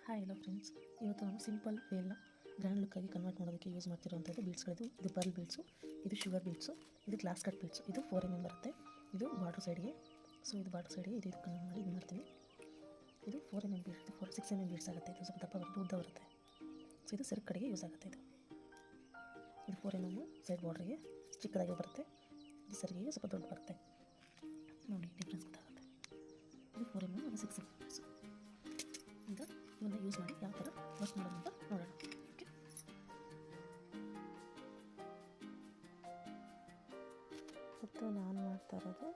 Hi hello friends, ಇವತ್ತು ನಾನು simple ವೇಲ್ನ grand ಲುಕ್ಕಾಗಿ ಕನ್ವರ್ಟ್ ಮಾಡೋದಕ್ಕೆ ಯೂಸ್ ಮಾಡ್ತಿರೋಂಥದ್ದು ಬೀಡ್ಸ್ಗಳಿದು. ಇದು ಪರ್ಲ್ ಬೀಡ್ಸು, ಇದು ಶುಗರ್ ಬೀಡ್ಸು, ಇದು ಗ್ಲಾಸ್ ಕಟ್ ಬೀಡ್ಸು. ಇದು 4 mm ಬರುತ್ತೆ. ಇದು ಬಾರ್ಡ್ರ್ ಸೈಡ್ಗೆ, ಸೊ ಇದು ಬಾರ್ಡ್ರ್ ಸೈಡ್ಗೆ ಇದು ಕನ್ವರ್ಟ್ ಮಾಡಿ ಇದು ಮಾಡ್ತೀವಿ. ಇದು 4 mm ಬೀಡ್ಸ್, 6 mm ಬೀಡ್ಸ್ ಆಗುತ್ತೆ. ಇದು ಸ್ವಲ್ಪ ದಪ್ಪ ಬರುತ್ತೆ, ಉದ್ದ ಬರುತ್ತೆ. ಸೊ ಇದು ಸೆರಗು ಕಡೆಗೆ ಯೂಸ್ ಆಗುತ್ತೆ. ಇದು 4 mm ಸೈಡ್ ಬಾರ್ಡ್ರಿಗೆ ಚಿಕ್ಕದಾಗಿ ಬರುತ್ತೆ. ಇದು ಸೆರಗಿಗೆ ಸ್ವಲ್ಪ ದೊಡ್ಡ ಬರುತ್ತೆ. ನೋಡಿ ಡಿಫ್ರೆನ್ಸ್ ಗೊತ್ತಾಗುತ್ತೆ. ಇದು 4 mm, ಅದು 6 mm ಬೀಡ್ಸು. ಈಗ ಇವನ್ನ ಯೂಸ್ ಮಾಡಿ ಯಾವ ಥರ ವರ್ಕ್ ಮಾಡೋದು ಅಂತ ನೋಡೋಣ. ಓಕೆ, ಮತ್ತು ನಾನು ಮಾಡ್ತಾ ಇರೋದು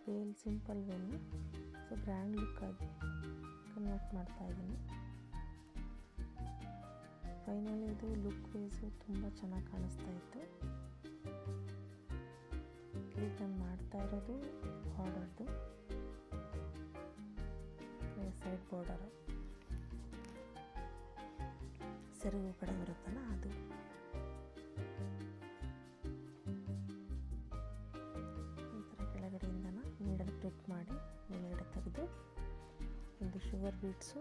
ವೇಲ್, ಸಿಂಪಲ್ ವೇಲ್ನ ಸೊ ಗ್ರ್ಯಾಂಡ್ ಲುಕ್ಕಾಗಿ ಕನ್ವರ್ಟ್ ಮಾಡ್ತಾ ಇದ್ದೀನಿ. ಫೈನಲಿ ಇದು ಲುಕ್ ವೈಸು ತುಂಬ ಚೆನ್ನಾಗಿ ಕಾಣಿಸ್ತಾ ಇತ್ತು. ಈಗ ನಾನು ಮಾಡ್ತಾ ಇರೋದು ಬಾರ್ಡರ್ದು, ಸೈಡ್ ಬಾರ್ಡರು ಸೆರಗು ಕಡೆ ಬರುತ್ತಲ್ಲ ಅದು. ಈ ಥರ ಕೆಳಗಡೆಯಿಂದ ನೀಡಲ್ಲಿ ಪ್ರಿಕ್ ಮಾಡಿ ಮೇಲ್ಗಡೆ ತೆಗೆದು ಒಂದು ಶುಗರ್ ಬೀಡ್ಸು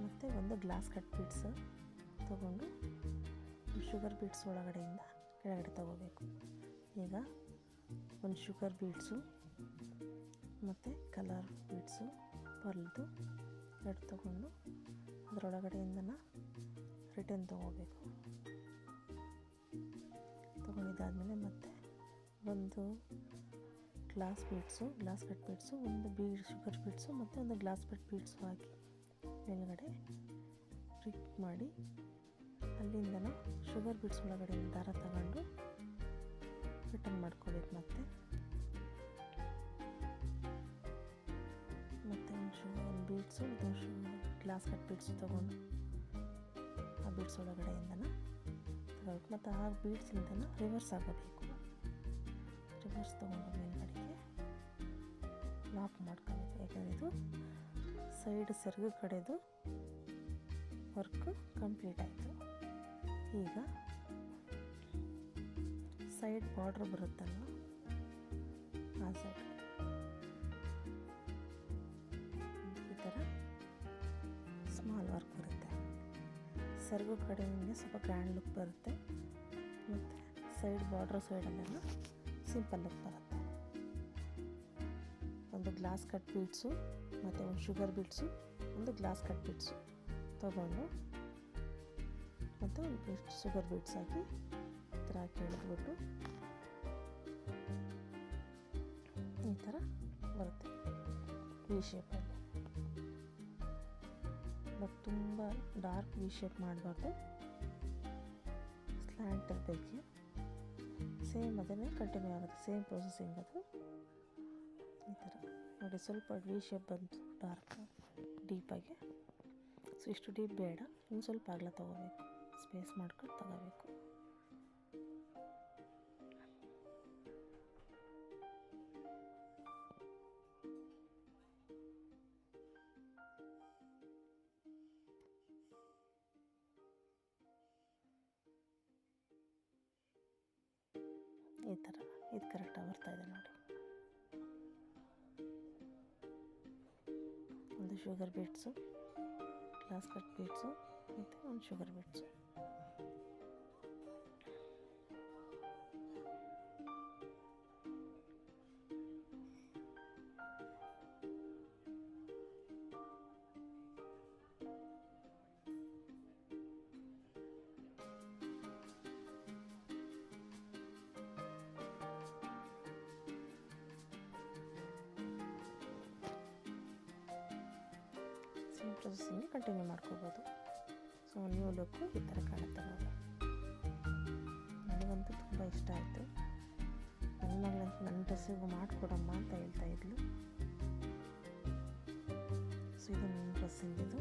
ಮತ್ತು ಒಂದು ಗ್ಲಾಸ್ ಕಟ್ ಬೀಡ್ಸು ತಗೊಂಡು ಶುಗರ್ ಬೀಡ್ಸ್ ಒಳಗಡೆಯಿಂದ ಕೆಳಗಡೆ ತಗೋಬೇಕು. ಈಗ ಒಂದು ಶುಗರ್ ಬೀಡ್ಸು ಮತ್ತು ಕಲರ್ ಬೀಡ್ಸು ಪರ್ಲ್ದು ಎರಡು ತಗೊಂಡು ಅದರೊಳಗಡೆಯಿಂದ ರಿಟರ್ನ್ ತೊಗೋಬೇಕು. ತೊಗೊಂಡಿದ್ದಾದಮೇಲೆ ಮತ್ತೆ ಒಂದು glass beads, glass cut beads, ಒಂದು ಶುಗರ್ ಬೀಡ್ಸು ಮತ್ತು ಒಂದು ಗ್ಲಾಸ್ ಕಟ್ ಬೀಡ್ಸು ಹಾಕಿ ಮೇಲ್ಗಡೆ ಪ್ರಿಕ್ ಮಾಡಿ ಅಲ್ಲಿಂದ ಶುಗರ್ ಬೀಡ್ಸ್ ಒಳಗಡೆ ದಾರ ತಗೊಂಡು ರಿಟರ್ನ್ ಮಾಡ್ಕೋಬೇಕು. ಮತ್ತೆ ಒಂದು ಬೀಡ್ಸು, ಗ್ಲಾಸ್ ಕಟ್ ಬೀಡ್ಸು ತೊಗೊಂಡು ಆ ಬೀಡ್ಸ್ ಒಳಗಡೆಯಿಂದ ತಗೋಬೇಕು. ಮತ್ತು ಆ ಬೀಡ್ಸಿಂದ ರಿವರ್ಸ್ ಆಗಬೇಕು. ರಿವರ್ಸ್ ತೊಗೊಂಡು ಮೇಲ್ಗಡೆಗೆ ಲಾಕ್ ಮಾಡ್ಕೋಬೇಕು. ಯಾಕಂದರೆ ಇದು ಸೈಡ್ ಸೆರಗು ಕಡೆದು ವರ್ಕ್ ಕಂಪ್ಲೀಟ್ ಆಯಿತು. ಈಗ ಸೈಡ್ ಬಾರ್ಡ್ರ್ ಬರುತ್ತಲ್ಲ ಆ ಸೈಡ್ ಈ ಥರ ಸ್ಮಾಲ್ ವರ್ಕ್ ಬರುತ್ತೆ. ಸೆರಗು ಕಡೆಯಿಂದ ಸ್ವಲ್ಪ ಗ್ರ್ಯಾಂಡ್ ಲುಕ್ ಬರುತ್ತೆ ಮತ್ತು ಸೈಡ್ ಬಾರ್ಡ್ರ್ ಸೈಡಲ್ಲೆಲ್ಲ ಸಿಂಪಲ್ ಲುಕ್ ಬರುತ್ತೆ. ಒಂದು ಗ್ಲಾಸ್ ಕಟ್ ಬೀಡ್ಸು ಮತ್ತು ಒಂದು ಶುಗರ್ ಬೀಡ್ಸು, ಒಂದು ಗ್ಲಾಸ್ ಕಟ್ ಬೀಡ್ಸು ತೊಗೊಂಡು ಮತ್ತು ಒಂದು ಶುಗರ್ ಬೀಡ್ಸ್ ಹಾಕಿ ಈ ಥರ ಹಾಕಿ ಎಳೆದ್ಬಿಟ್ಟು ಈ ಥರ ಬರುತ್ತೆ ವಿ ಶೇಪಲ್ಲಿ. ಬಟ್ ತುಂಬ ಡಾರ್ಕ್ ವಿ ಶೇಪ್ ಮಾಡಬಾರ್ದು, ಸ್ಲ್ಯಾಂಟ್ ಇರಬೇಕು. ಸೇಮ್ ಅದನ್ನೇ ಕಂಟಿನ್ಯೂ ಆಗುತ್ತೆ, ಸೇಮ್ ಪ್ರೊಸೆಸಿಂಗ್ ಅದು. ಈ ಥರ ನೋಡಿ, ಸ್ವಲ್ಪ ವಿ ಶೇಪ್ ಬಂತು ಡಾರ್ಕ್ ಡೀಪಾಗಿ. ಸೊ ಇಷ್ಟು ಡೀಪ್ ಬೇಡ, ಇನ್ನು ಸ್ವಲ್ಪ ಅಗಲ ತೊಗೋಬೇಕು, ಸ್ಪೇಸ್ ಮಾಡ್ಕೊಂಡು ತಗೋಬೇಕು. ಈ ಥರ ಇದು ಕರೆಕ್ಟಾಗಿ ಬರ್ತಾಯಿದೆ ನೋಡಿ. ಒಂದು sugar beads, glass cut beads ಮತ್ತು ಒಂದು sugar beads. Same processing continue ಮಾಡ್ಕೋಬೋದು. ಸೊ ನ್ಯೂ ಲುಕ್ಕು ಈ ಥರ ಕಾಣುತ್ತೆ ನೋಡಿ. ನನಗಂತೂ ತುಂಬ ಇಷ್ಟ ಆಯಿತು. ನನ್ನ ಮಗಳಂತೂ ನನ್ನ ಡ್ರೆಸ್ಸಿಗೂ ಮಾಡಿಕೊಡಮ್ಮ ಅಂತ ಹೇಳ್ತಾ ಇದ್ಲು. ಸೊ ಇದು ನನ್ನ ಡ್ರೆಸ್ಸಿಂಗಿದು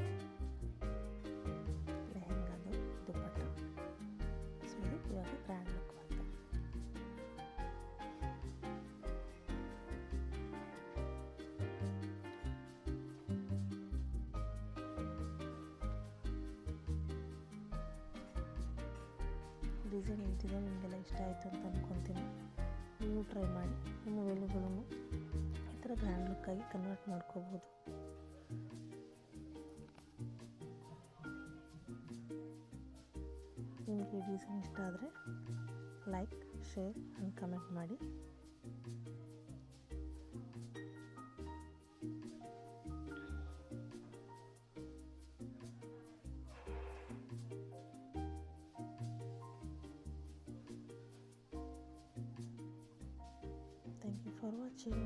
ಲೆಹೆಂಗಾದು ದುಪ್ಪಟ್ಟ. ಸೊ ಇದು ಇವಾಗ ಗ್ರ್ಯಾಂಡ್ ಲುಕ್ ಬಂತು. ಡಿಸೈನ್ ಹೇಳ್ತಿದ್ದೆ ನಿಮಗೆಲ್ಲ ಇಷ್ಟ ಆಯಿತು ಅಂತ ಅಂದ್ಕೊತೀನಿ. ನೀವು ಟ್ರೈ ಮಾಡಿ, ನಿಮ್ಮ ವೇಲುಗಳನ್ನು ಈ ಥರ ಗ್ರ್ಯಾಂಡ್ ಲುಕ್ಕಾಗಿ ಕನ್ವರ್ಟ್ ಮಾಡ್ಕೋಬೋದು. ನಿಮಗೆ ಡಿಸೈನ್ ಇಷ್ಟ ಆದರೆ ಲೈಕ್, ಶೇರ್ ಆ್ಯಂಡ್ ಕಮೆಂಟ್ ಮಾಡಿ. Thank you for watching.